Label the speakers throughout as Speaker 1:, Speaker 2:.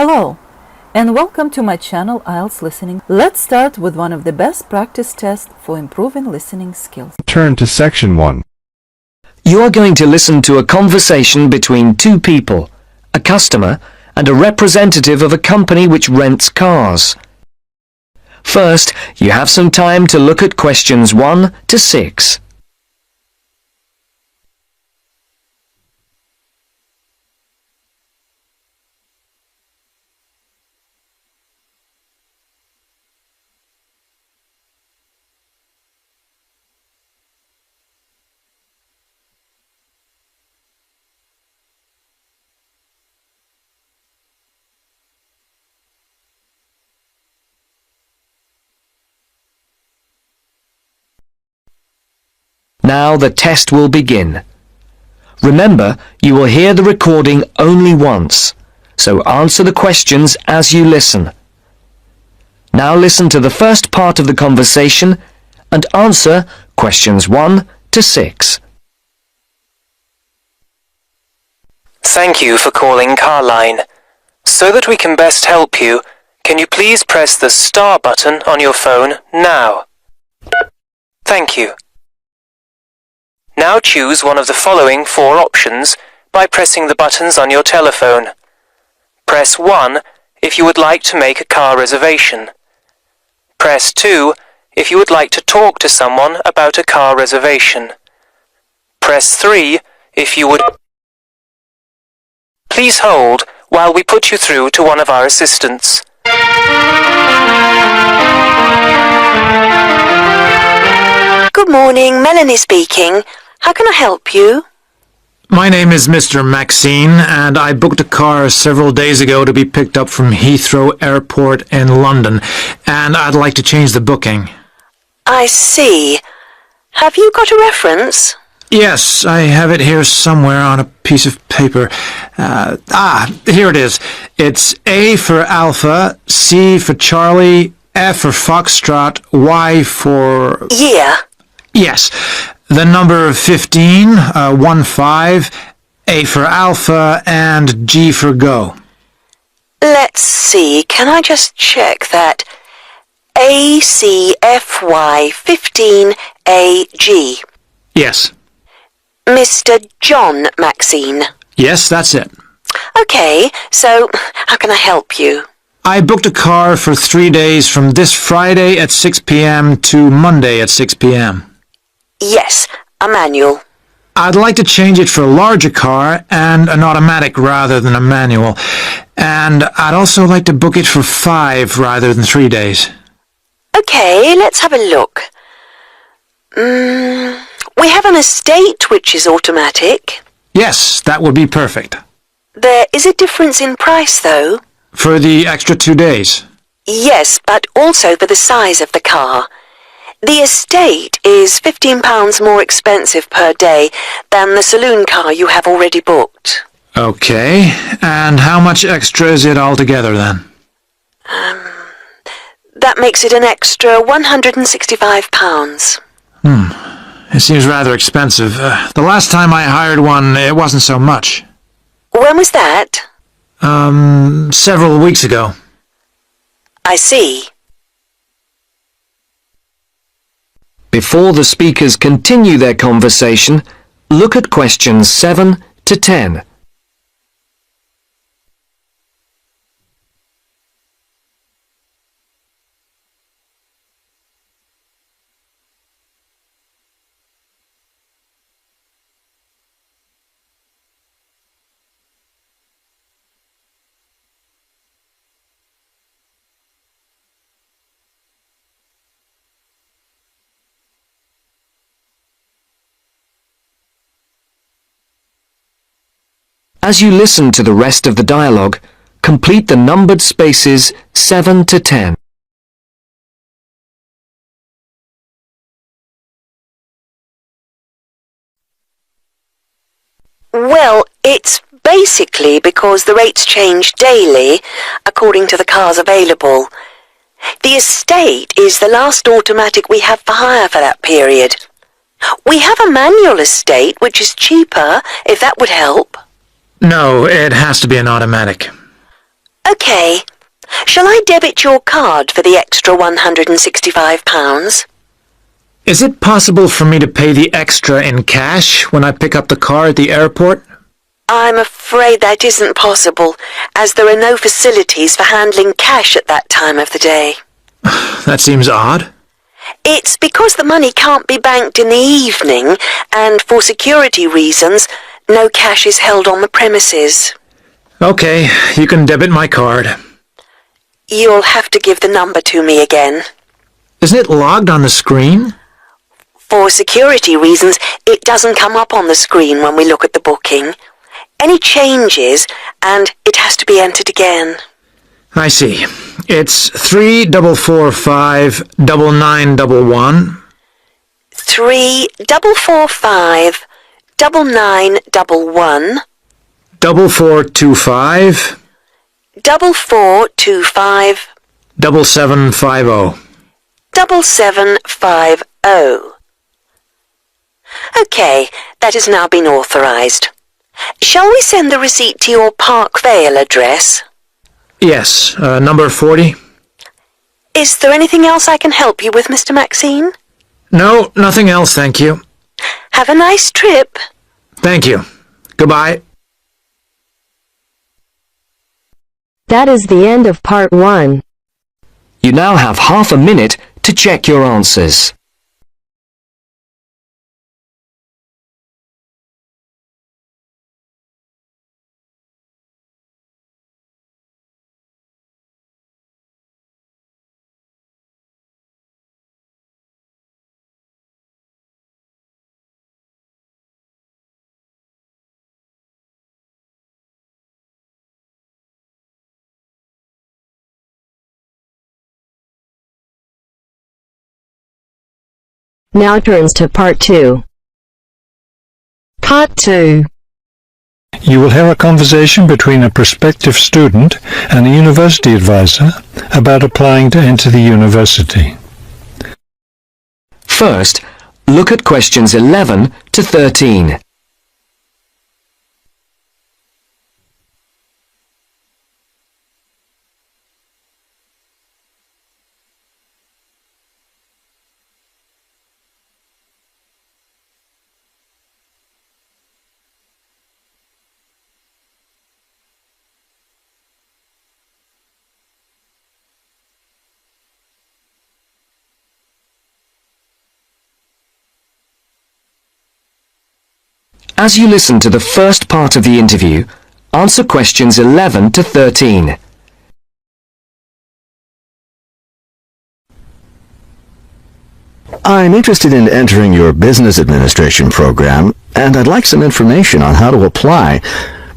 Speaker 1: Hello, and welcome to my channel Ielts Listening. Let's start with one of the best practice tests for improving listening skills.
Speaker 2: Turn to section 1.
Speaker 3: You are going to listen to a conversation between two people, a customer and a representative of a company which rents cars. First, you have some time to look at questions 1 to 6. Now the test will begin. Remember, you will hear the recording only once, so answer the questions as you listen. Now listen to the first part of the conversation and answer questions 1 to 6.
Speaker 4: Thank you for calling Carline. So that we can best help you, can you please press the star button on your phone now? Thank you. Now choose one of the following 4 options by pressing the buttons on your telephone. Press 1 if you would like to make a car reservation. Press 2 if you would like to talk to someone about a car reservation. Press 3 if you would... Please hold while we put you through to one of our assistants.
Speaker 5: Good morning, Melanie speaking. How can I help you?
Speaker 6: My name is Mr. Maxine, and I booked a car several days ago to be picked up from Heathrow Airport in London, and I'd like to change the booking.
Speaker 5: I see. Have you got a reference?
Speaker 6: Yes, I have it here somewhere on a piece of paper. Here it is. It's A for Alpha, C for Charlie, F for Foxtrot, Y for...
Speaker 5: Yeah.
Speaker 6: Yes. The number 15, 15, A for Alpha, and G for Go.
Speaker 5: Let's see. Can I just check that? ACFY15AG.
Speaker 6: Yes.
Speaker 5: Mr. John Maxine.
Speaker 6: Yes, that's it.
Speaker 5: Okay, so how can I help you?
Speaker 6: I booked a car for 3 days from this Friday at 6 p.m. to Monday at 6 p.m.
Speaker 5: Yes, a manual.
Speaker 6: I'd like to change it for a larger car and an automatic rather than a manual. And I'd also like to book it for 5 rather than 3 days.
Speaker 5: Okay, let's have a look. We have an estate which is automatic.
Speaker 6: Yes, that would be perfect.
Speaker 5: There is a difference in price though.
Speaker 6: For the extra 2 days?
Speaker 5: Yes, but also for the size of the car. The estate is £15 more expensive per day than the saloon car you have already booked.
Speaker 6: Okay, and how much extra is it altogether then?
Speaker 5: That makes it an extra £165.
Speaker 6: It seems rather expensive. The last time I hired one, it wasn't so much.
Speaker 5: When was that?
Speaker 6: Several weeks ago.
Speaker 5: I see.
Speaker 3: Before the speakers continue their conversation, look at questions 7 to 10. As you listen to the rest of the dialogue, complete the numbered spaces 7 to 10.
Speaker 5: Well, it's basically because the rates change daily according to the cars available. The estate is the last automatic we have for hire for that period. We have a manual estate which is cheaper, if that would help.
Speaker 6: No, it has to be an automatic.
Speaker 5: Okay. Shall I debit your card for the extra £165?
Speaker 6: Is it possible for me to pay the extra in cash when I pick up the car at the airport?
Speaker 5: I'm afraid that isn't possible, as there are no facilities for handling cash at that time of the day.
Speaker 6: That seems odd.
Speaker 5: It's because the money can't be banked in the evening, and for security reasons, no cash is held on the premises.
Speaker 6: Okay, you can debit my card.
Speaker 5: You'll have to give the number to me again.
Speaker 6: Isn't it logged on the screen?
Speaker 5: For security reasons, it doesn't come up on the screen when we look at the booking. Any changes, and it has to be entered again.
Speaker 6: I see. It's 3-4-4-5-9-9-1-1.
Speaker 5: 3-4-4-5-9-9-1-1.
Speaker 6: 4425
Speaker 5: 4425
Speaker 6: 7750.
Speaker 5: 7750. Okay, that has now been authorised. Shall we send the receipt to your Park Vale address?
Speaker 6: Yes, number 40.
Speaker 5: Is there anything else I can help you with, Mr. Maxine?
Speaker 6: No, nothing else, thank you.
Speaker 5: Have a nice trip.
Speaker 6: Thank you. Goodbye.
Speaker 2: That is the end of part 1.
Speaker 3: You now have half a minute to check your answers.
Speaker 2: Now turns to part 2. Part 2.
Speaker 7: You will hear a conversation between a prospective student and a university advisor about applying to enter the university.
Speaker 3: First, look at questions 11 to 13. As you listen to the first part of the interview, answer questions 11 to 13.
Speaker 8: I'm interested in entering your business administration program, and I'd like some information on how to apply.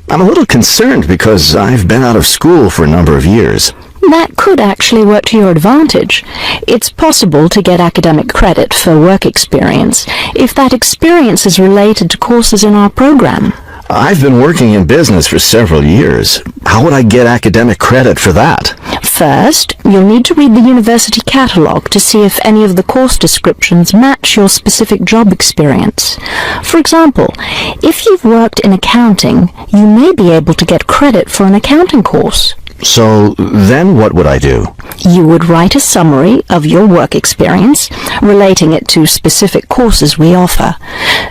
Speaker 8: I'm a little concerned because I've been out of school for a number of years.
Speaker 9: That could actually work to your advantage. It's possible to get academic credit for work experience if that experience is related to courses in our program.
Speaker 8: I've been working in business for several years. How would I get academic credit for that?
Speaker 9: First, you'll need to read the university catalogue to see if any of the course descriptions match your specific job experience. For example, if you've worked in accounting, you may be able to get credit for an accounting course.
Speaker 8: So then what would I do?
Speaker 9: You would write a summary of your work experience, relating it to specific courses we offer.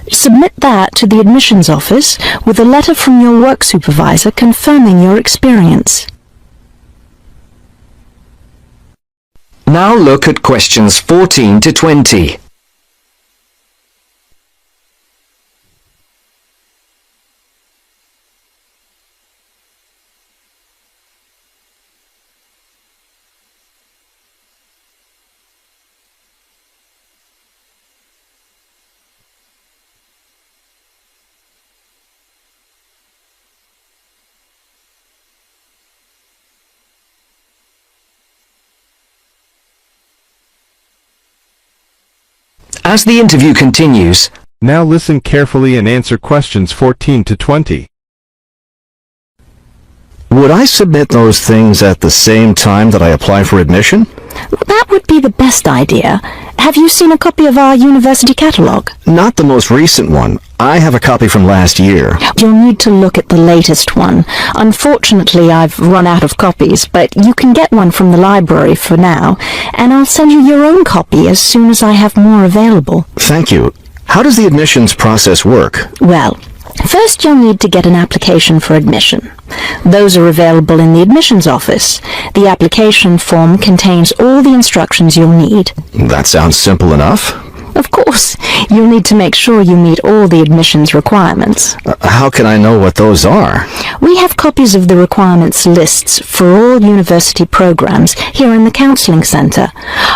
Speaker 9: Submit that to the admissions office with a letter from your work supervisor confirming your experience.
Speaker 3: Now look at questions 14 to 20. As the interview continues,
Speaker 10: now listen carefully and answer questions 14 to 20.
Speaker 8: Would I submit those things at the same time that I apply for admission?
Speaker 9: That would be the best idea. Have you seen a copy of our university catalogue?
Speaker 8: Not the most recent one. I have a copy from last year.
Speaker 9: You'll need to look at the latest one. Unfortunately, I've run out of copies, but you can get one from the library for now, and I'll send you your own copy as soon as I have more available.
Speaker 8: Thank you. How does the admissions process work?
Speaker 9: Well, first you'll need to get an application for admission. Those are available in the admissions office. The application form contains all the instructions you'll need.
Speaker 8: That sounds simple enough.
Speaker 9: Of course, you'll need to make sure you meet all the admissions requirements.
Speaker 8: How can I know what those are?
Speaker 9: We have copies of the requirements lists for all university programs here in the counseling center.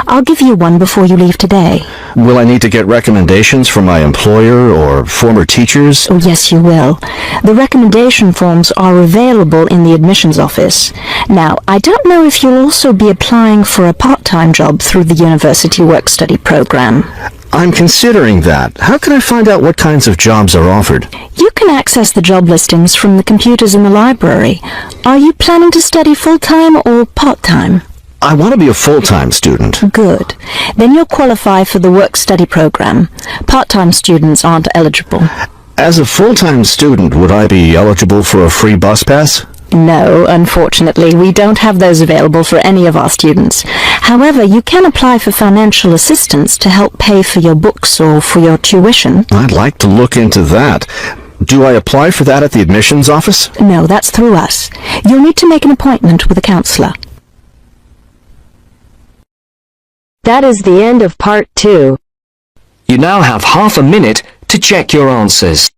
Speaker 9: I'll give you one before you leave today.
Speaker 8: Will I need to get recommendations from my employer or former teachers?
Speaker 9: Oh, yes, you will. The recommendation forms are available in the admissions office. Now, I don't know if you'll also be applying for a part-time job through the university work-study program.
Speaker 8: I'm considering that. How can I find out what kinds of jobs are offered?
Speaker 9: You can access the job listings from the computers in the library. Are you planning to study full-time or part-time?
Speaker 8: I want to be a full-time student.
Speaker 9: Good. Then you'll qualify for the work-study program. Part-time students aren't eligible.
Speaker 8: As a full-time student, would I be eligible for a free bus pass?
Speaker 9: No, unfortunately, we don't have those available for any of our students. However, you can apply for financial assistance to help pay for your books or for your tuition.
Speaker 8: I'd like to look into that. Do I apply for that at the admissions office?
Speaker 9: No, that's through us. You'll need to make an appointment with a counselor.
Speaker 2: That is the end of part 2.
Speaker 3: You now have half a minute to check your answers.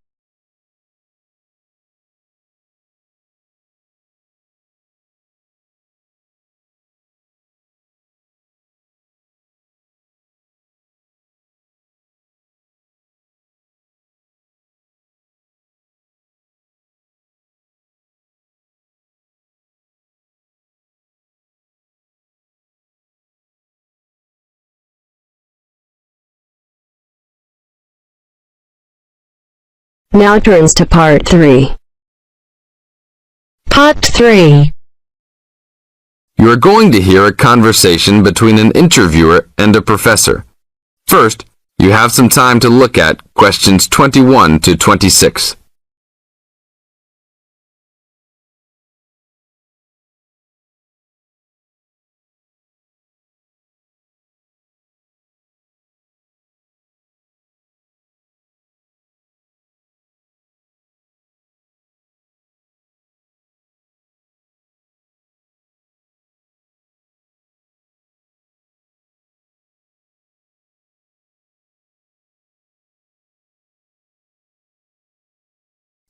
Speaker 2: Now turns to part 3. Part 3.
Speaker 10: You are going to hear a conversation between an interviewer and a professor. First, you have some time to look at questions 21 to 26.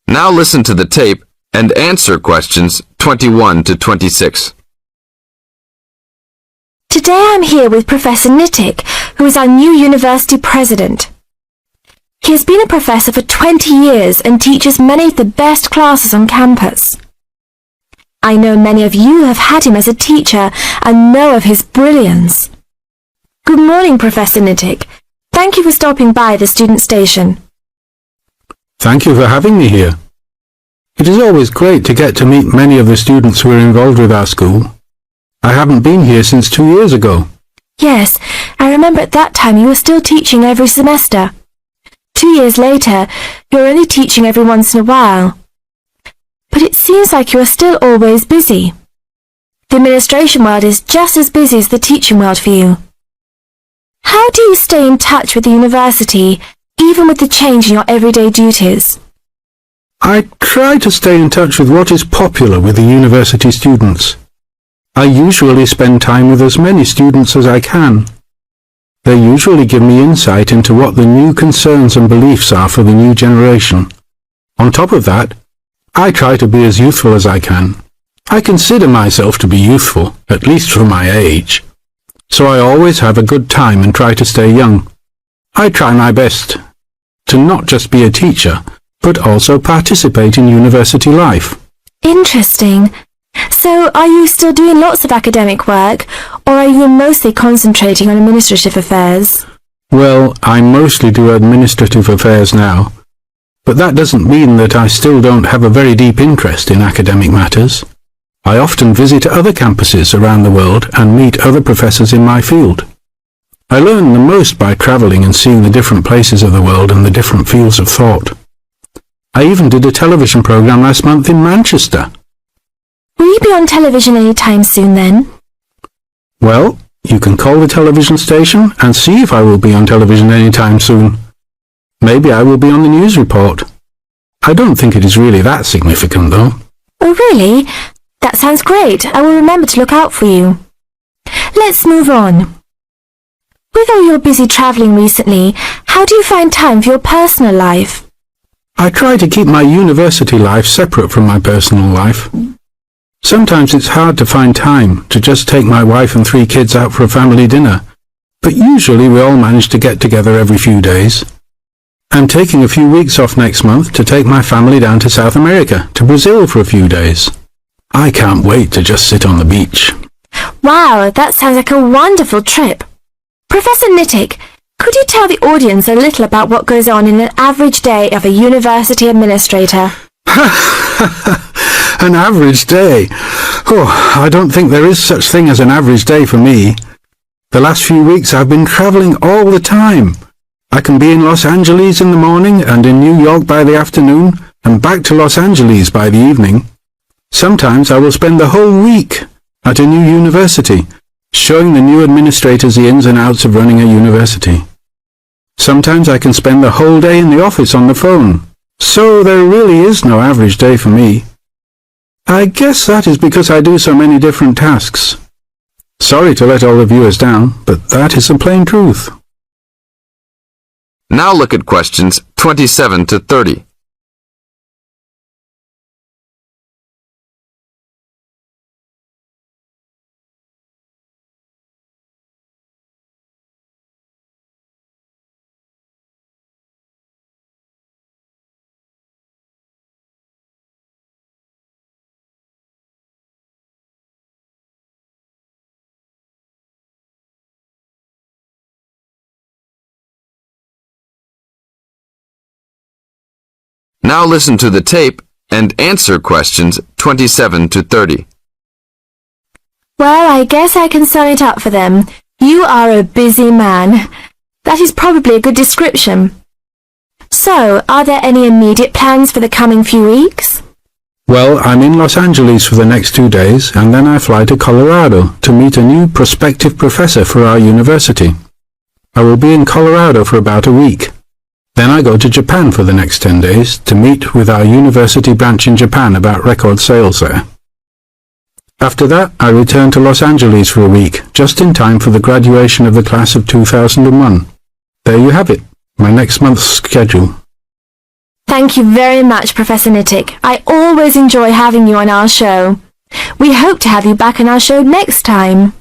Speaker 10: Now listen to the tape and answer questions 21 to 26.
Speaker 11: Today I'm here with Professor Nittick, who is our new university president. He has been a professor for 20 years and teaches many of the best classes on campus. I know many of you have had him as a teacher and know of his brilliance. Good morning, Professor Nittick. Thank you for stopping by the student station.
Speaker 12: Thank you for having me here. It is always great to get to meet many of the students who are involved with our school. I haven't been here since 2 years ago.
Speaker 11: Yes, I remember at that time you were still teaching every semester. 2 years later, you're only teaching every once in a while. But it seems like you are still always busy. The administration world is just as busy as the teaching world for you. How do you stay in touch with the university, even with the change in your everyday duties?
Speaker 12: I try to stay in touch with what is popular with the university students. I usually spend time with as many students as I can. They usually give me insight into what the new concerns and beliefs are for the new generation. On top of that, I try to be as youthful as I can. I consider myself to be youthful, at least for my age. So I always have a good time and try to stay young. I try my best to not just be a teacher, but also participate in university life.
Speaker 11: Interesting. So, are you still doing lots of academic work, or are you mostly concentrating on administrative affairs?
Speaker 12: Well, I mostly do administrative affairs now, but that doesn't mean that I still don't have a very deep interest in academic matters. I often visit other campuses around the world and meet other professors in my field. I learn the most by travelling and seeing the different places of the world and the different fields of thought. I even did a television programme last month in Manchester.
Speaker 11: Will you be on television any time soon then?
Speaker 12: Well, you can call the television station and see if I will be on television any time soon. Maybe I will be on the news report. I don't think it is really that significant, though.
Speaker 11: Oh, really? That sounds great. I will remember to look out for you. Let's move on. With all your busy travelling recently, how do you find time for your personal life?
Speaker 12: I try to keep my university life separate from my personal life. Sometimes it's hard to find time to just take my wife and 3 kids out for a family dinner, but usually we all manage to get together every few days. I'm taking a few weeks off next month to take my family down to South America, to Brazil for a few days. I can't wait to just sit on the beach.
Speaker 11: Wow, that sounds like a wonderful trip. Professor Nittick, could you tell the audience a little about what goes on in an average day of a university administrator?
Speaker 12: An average day? Oh, I don't think there is such thing as an average day for me. The last few weeks I've been travelling all the time. I can be in Los Angeles in the morning and in New York by the afternoon and back to Los Angeles by the evening. Sometimes I will spend the whole week at a new university, showing the new administrators the ins and outs of running a university. Sometimes I can spend the whole day in the office on the phone. So there really is no average day for me. I guess that is because I do so many different tasks. Sorry to let all the viewers down, but that is the plain truth.
Speaker 10: Now look at questions 27 to 30. Now listen to the tape and answer questions 27 to 30.
Speaker 11: Well, I guess I can sum it up for them. You are a busy man. That is probably a good description. So, are there any immediate plans for the coming few weeks?
Speaker 12: Well, I'm in Los Angeles for the next 2 days, and then I fly to Colorado to meet a new prospective professor for our university. I will be in Colorado for about a week. Then I go to Japan for the next 10 days to meet with our university branch in Japan about record sales there. After that, I return to Los Angeles for a week, just in time for the graduation of the class of 2001. There you have it, my next month's schedule.
Speaker 11: Thank you very much, Professor Nittick. I always enjoy having you on our show. We hope to have you back on our show next time.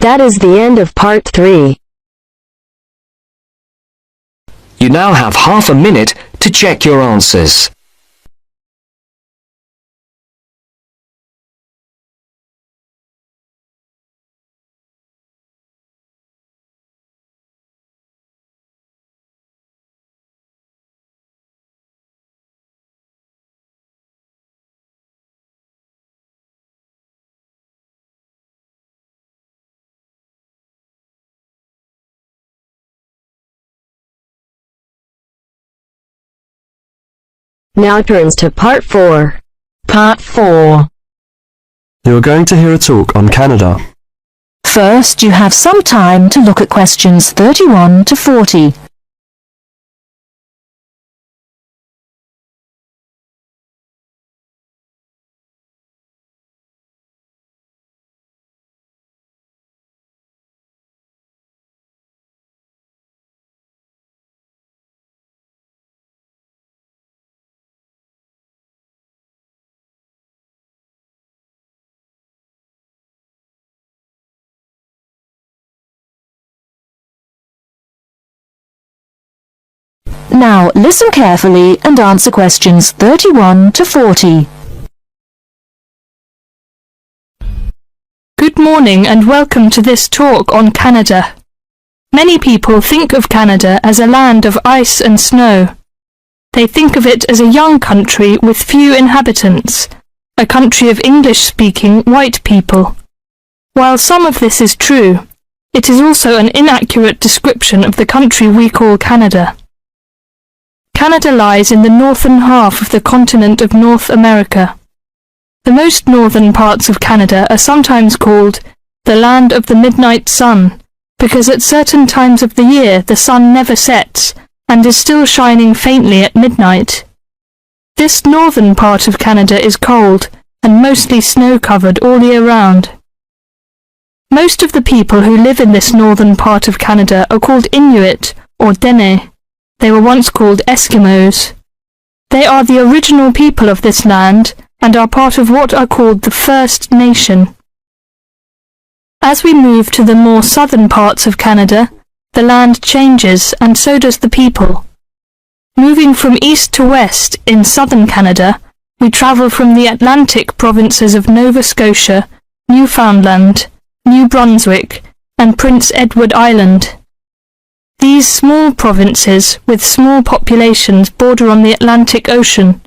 Speaker 2: That is the end of part 3.
Speaker 3: You now have half a minute to check your answers.
Speaker 2: Now turns to part 4.
Speaker 9: Part 4.
Speaker 13: You're going to hear a talk on Canada.
Speaker 9: First, you have some time to look at questions 31 to 40. Now listen carefully and answer questions 31 to 40.
Speaker 14: Good morning and welcome to this talk on Canada. Many people think of Canada as a land of ice and snow. They think of it as a young country with few inhabitants, a country of English-speaking white people. While some of this is true, it is also an inaccurate description of the country we call Canada. Canada lies in the northern half of the continent of North America. The most northern parts of Canada are sometimes called the land of the midnight sun, because at certain times of the year the sun never sets and is still shining faintly at midnight. This northern part of Canada is cold and mostly snow-covered all year round. Most of the people who live in this northern part of Canada are called Inuit or Dene. They were once called Eskimos. They are the original people of this land and are part of what are called the First Nation. As we move to the more southern parts of Canada, the land changes and so does the people. Moving from east to west in southern Canada, we travel from the Atlantic provinces of Nova Scotia, Newfoundland, New Brunswick, and Prince Edward Island. These small provinces with small populations border on the Atlantic Ocean.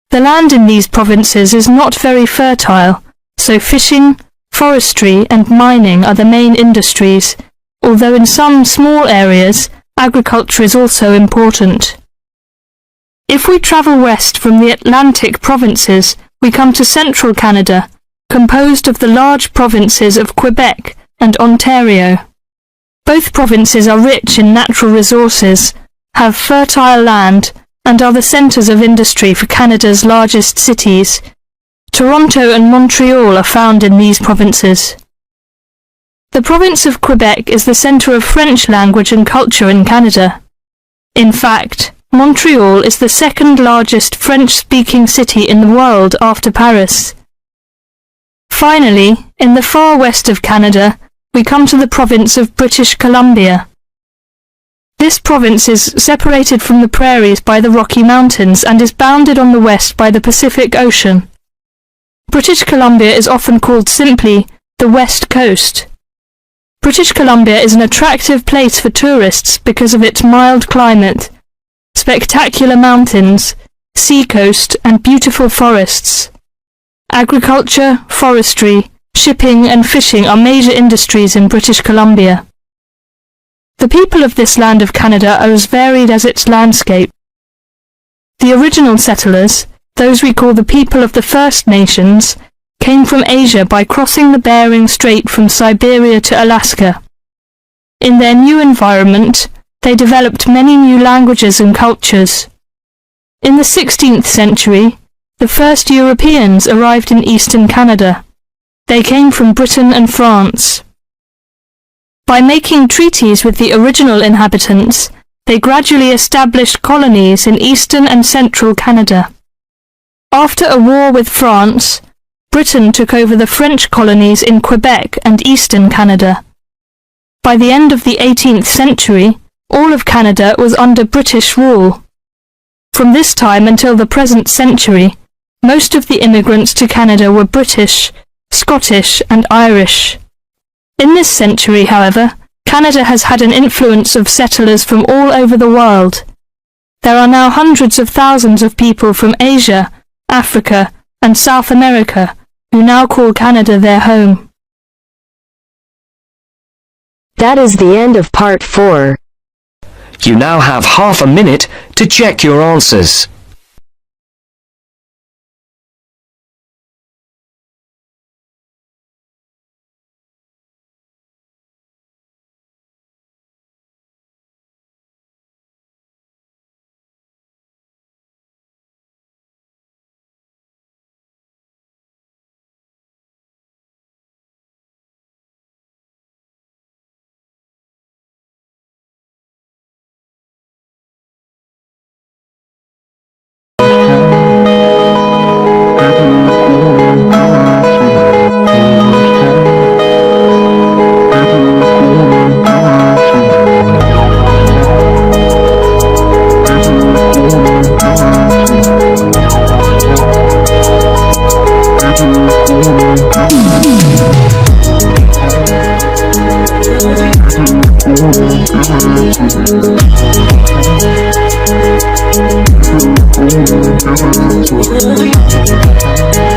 Speaker 14: The land in these provinces is not very fertile, so fishing, forestry and mining are the main industries, although in some small areas agriculture is also important. If we travel west from the Atlantic provinces, we come to central Canada, composed of the large provinces of Quebec and Ontario. Both provinces are rich in natural resources, have fertile land, and are the centres of industry for Canada's largest cities. Toronto and Montreal are found in these provinces. The province of Quebec is the centre of French language and culture in Canada. In fact, Montreal is the second largest French-speaking city in the world after Paris. Finally, in the far west of Canada, we come to the province of British Columbia. This province is separated from the prairies by the Rocky Mountains and is bounded on the west by the Pacific Ocean. British Columbia is often called simply the West Coast. British Columbia is an attractive place for tourists because of its mild climate, spectacular mountains, seacoast and beautiful forests. Agriculture, forestry, shipping and fishing are major industries in British Columbia. The people of this land of Canada are as varied as its landscape. The original settlers, those we call the people of the First Nations, came from Asia by crossing the Bering Strait from Siberia to Alaska. In their new environment, they developed many new languages and cultures. In the 16th century, the first Europeans arrived in eastern Canada. They came from Britain and France. By making treaties with the original inhabitants, they gradually established colonies in eastern and central Canada. After a war with France, Britain took over the French colonies in Quebec and eastern Canada. By the end of the 18th century, all of Canada was under British rule. From this time until the present century, most of the immigrants to Canada were British, Scottish and Irish. In this century, however, Canada has had an influence of settlers from all over the world. There are now hundreds of thousands of people from Asia, Africa and South America who now call Canada their home.
Speaker 2: That is the end of part 4.
Speaker 3: You now have half a minute to check your answers.
Speaker 15: Thank you.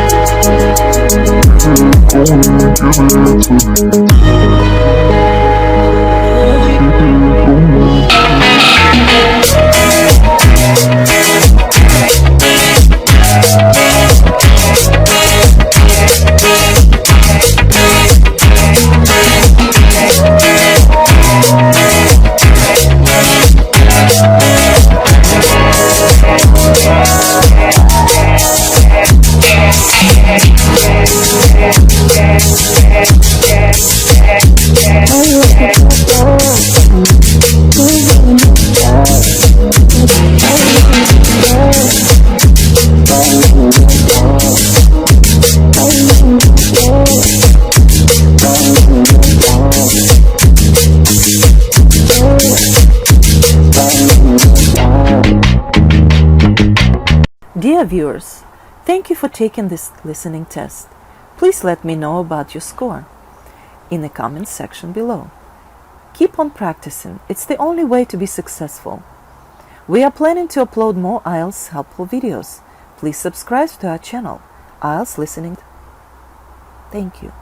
Speaker 1: Dear viewers, thank you for taking this listening test. Please let me know about your score in the comments section below. Keep on practicing. It's the only way to be successful. We are planning to upload more IELTS helpful videos. Please subscribe to our channel, IELTS Listening. Thank you.